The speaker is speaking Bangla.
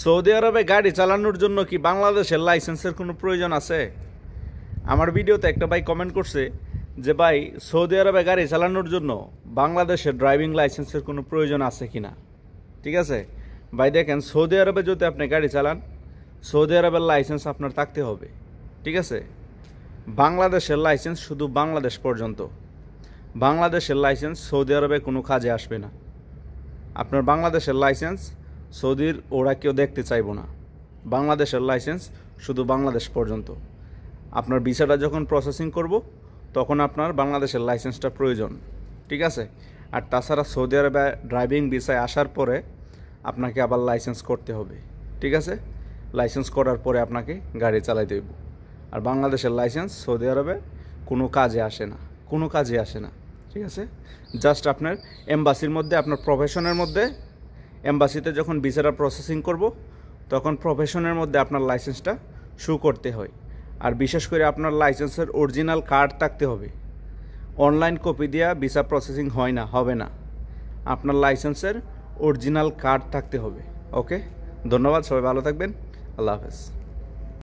সৌদি আরবে গাড়ি চালানোর জন্য কি বাংলাদেশের লাইসেন্সের কোনো প্রয়োজন আছে? আমার ভিডিওতে একটা ভাই কমেন্ট করছে যে ভাই সৌদি আরবে গাড়ি চালানোর জন্য বাংলাদেশের ড্রাইভিং লাইসেন্সের কোনো প্রয়োজন আছে কিনা। ঠিক আছে ভাই, দেখেন সৌদি আরবে যদি আপনি গাড়ি চালান, সৌদি আরবের লাইসেন্স আপনার থাকতে হবে। ঠিক আছে, বাংলাদেশের লাইসেন্স শুধু বাংলাদেশ পর্যন্ত। বাংলাদেশের লাইসেন্স সৌদি আরবে কোনো কাজে আসবে না। আপনার বাংলাদেশের লাইসেন্স সৌদির ওরা কেউ দেখতে চাইবো না। বাংলাদেশের লাইসেন্স শুধু বাংলাদেশ পর্যন্ত। আপনার ভিসাটা যখন প্রসেসিং করব তখন আপনার বাংলাদেশের লাইসেন্সটা প্রয়োজন। ঠিক আছে, আর তাছাড়া সৌদি আরবে ড্রাইভিং ভিসায় আসার পরে আপনাকে আবার লাইসেন্স করতে হবে। ঠিক আছে, লাইসেন্স করার পরে আপনাকে গাড়ি চালাইতে দেব। আর বাংলাদেশের লাইসেন্স সৌদি আরবে কোনো কাজে আসে না, কোনো কাজে আসে না। ঠিক আছে, জাস্ট আপনার এম্বাসির মধ্যে, আপনার প্রফেশনের মধ্যে, এম্বাসিতে যখন ভিসাটা প্রসেসিং করব তখন প্রফেশনের মধ্যে আপনার লাইসেন্সটা শো করতে হয়। আর বিশেষ করে আপনার লাইসেন্সের অরিজিনাল কার্ড থাকতে হবে। অনলাইন কপি দেওয়া ভিসা প্রসেসিং হয় না, হবে না। আপনার লাইসেন্সের অরিজিনাল কার্ড থাকতে হবে। ওকে, ধন্যবাদ, সবাই ভালো থাকবেন। আল্লাহ হাফেজ।